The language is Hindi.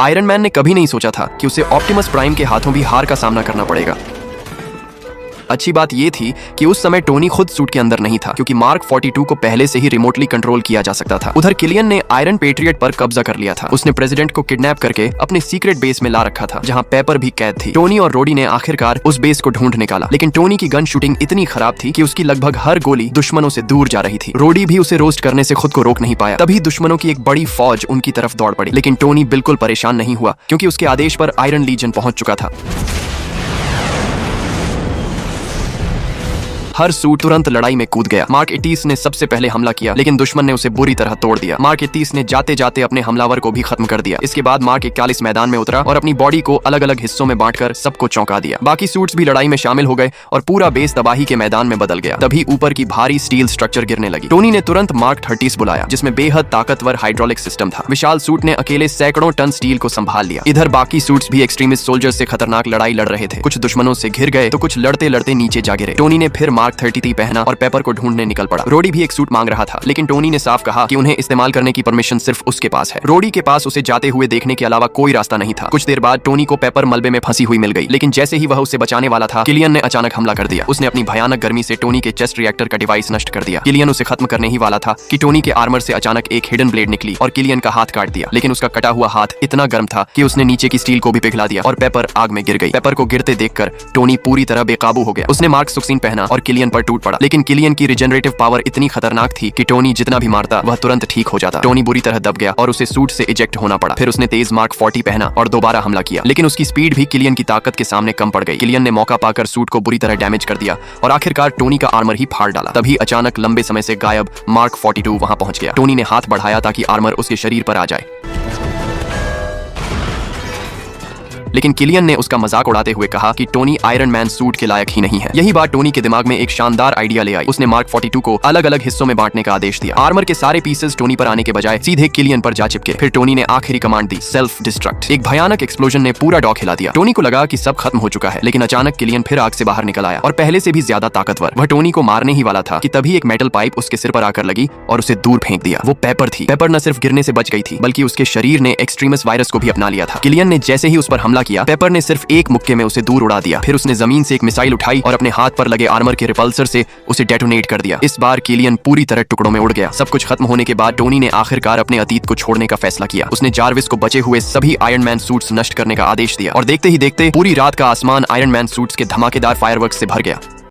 आयरन मैन ने कभी नहीं सोचा था कि उसे ऑप्टिमस प्राइम के हाथों भी हार का सामना करना पड़ेगा। अच्छी बात यह थी कि उस समय टोनी खुद सूट के अंदर नहीं था, क्योंकि मार्क 42 को पहले से ही रिमोटली कंट्रोल किया जा सकता था। उधर किलियन ने आयरन पेट्रियट पर कब्जा कर लिया था। उसने प्रेसिडेंट को किडनैप करके अपने सीक्रेट बेस में ला रखा था, जहां पेपर भी कैद थी। टोनी और रोडी ने आखिरकार उस बेस को ढूंढ निकाला, लेकिन टोनी की गन शूटिंग इतनी खराब थी कि उसकी लगभग हर गोली दुश्मनों से दूर जा रही थी। रोडी भी उसे रोस्ट करने से खुद को रोक नहीं पाया। तभी दुश्मनों की एक बड़ी फौज उनकी तरफ दौड़ पड़ी, लेकिन टोनी बिल्कुल परेशान नहीं हुआ, क्योंकि उसके आदेश पर आयरन लीजन पहुंच चुका था। हर सूट तुरंत लड़ाई में कूद गया। मार्क 31 ने सबसे पहले हमला किया, लेकिन दुश्मन ने उसे बुरी तरह तोड़ दिया। मार्क 31 ने जाते जाते अपने हमलावर को भी खत्म कर दिया। इसके बाद मार्क 41 मैदान में उतरा और अपनी बॉडी को अलग अलग हिस्सों में बांटकर सबको चौंका दिया। बाकी सूट्स भी लड़ाई में शामिल हो गए और पूरा बेस तबाही के मैदान में बदल गया। तभी ऊपर की भारी स्टील स्ट्रक्चर गिरने लगी। टोनी ने तुरंत मार्क 30 बुलाया, जिसमें बेहद ताकतवर हाइड्रोलिक सिस्टम था। विशाल सूट ने अकेले सैकड़ों टन स्टील को संभाल लिया। इधर बाकी सूट्स भी एक्सट्रीमिस्ट सोल्जर्स से खतरनाक लड़ाई लड़ रहे थे। कुछ दुश्मनों से घिर गए तो कुछ लड़ते लड़ते नीचे जा गिरे। टोनी ने फिर मार्क 33 पहना और पेपर को ढूंढने निकल पड़ा। रोडी भी एक सूट मांग रहा था, लेकिन टोनी ने साफ कहा कि उन्हें इस्तेमाल करने की परमिशन सिर्फ उसके पास है। रोडी के पास उसे जाते हुए देखने के अलावा कोई रास्ता नहीं था। कुछ देर बाद टोनी को पेपर मलबे में फंसी हुई मिल गई, लेकिन जैसे ही वह उसे बचाने वाला था, किलियन ने अचानक हमला कर दिया। उसने अपनी भयानक गर्मी से टोनी के चेस्ट रिएक्टर का डिवाइस नष्ट कर दिया। किलियन उसे खत्म करने ही वाला था कि टोनी के आर्मर से अचानक एक हिडन ब्लेड निकली और किलियन का हाथ काट दिया। लेकिन उसका कटा हुआ हाथ इतना गर्म था कि उसने नीचे की स्टील को भी पिघला दिया और पेपर आग में गिर गई। पेपर को गिरते देखकर टोनी पूरी तरह बेकाबू हो गया। उसने मार्क 16 पहना और किलियन पर टूट पड़ा, लेकिन किलियन की रिजेनरेटिव पावर इतनी खतरनाक थी कि टोनी जितना भी मारता वह तुरंत ठीक हो जाता। टोनी बुरी तरह दब गया और उसे सूट से इजेक्ट होना पड़ा। फिर उसने तेज मार्क 40 पहना और दोबारा हमला किया, लेकिन उसकी स्पीड भी किलियन की ताकत के सामने कम पड़ गई। किलियन ने मौका पाकर सूट को बुरी तरह डैमेज कर दिया और आखिरकार टोनी का आर्मर ही फाड़ डाला। तभी अचानक लंबे समय से गायब मार्क 42 वहां पहुंच गया। टोनी ने हाथ बढ़ाया ताकि आर्मर उसके शरीर पर आ जाए, लेकिन किलियन ने उसका मजाक उड़ाते हुए कहा कि टोनी आयरन मैन सूट के लायक ही नहीं है। यही बात टोनी के दिमाग में एक शानदार आइडिया ले आई। उसने मार्क 42 को अलग अलग हिस्सों में बांटने का आदेश दिया। आर्मर के सारे पीसेस टोनी पर आने के बजाय सीधे किलियन पर जा चिपके। फिर टोनी ने आखिरी कमांड दी, सेल्फ डिस्ट्रक्ट। एक भयानक एक्सप्लोजन ने पूरा डॉक हिला दिया। टोनी को लगा कि सब खत्म हो चुका है, लेकिन अचानक किलियन फिर आग से बाहर निकल आया और पहले से भी ज्यादा ताकतवर। वह टोनी को मारने ही वाला था कि तभी एक मेटल पाइप उसके सिर पर आकर लगी और उसे दूर फेंक दिया। वो पेपर थी। पेपर न सिर्फ गिरने से बच गई थी, बल्कि उसके शरीर ने एक्सट्रीमिस्ट वायरस को भी अपना लिया था। किलियन ने जैसे ही उस पर हमला किया, पेपर ने सिर्फ एक मुक्के में उसे दूर उड़ा दिया। फिर उसने जमीन से एक मिसाइल उठाई और अपने हाथ पर लगे आर्मर के रिपल्सर से उसे डेटोनेट कर दिया। इस बार किलियन पूरी तरह टुकड़ों में उड़ गया। सब कुछ खत्म होने के बाद टोनी ने आखिरकार अपने अतीत को छोड़ने का फैसला किया। उसने जार्विस को बचे हुए सभी आयरन मैन सूट्स नष्ट करने का आदेश दिया और देखते ही देखते पूरी रात का आसमान आयरन मैन सूट्स के धमाकेदार फायरवर्क्स से भर गया।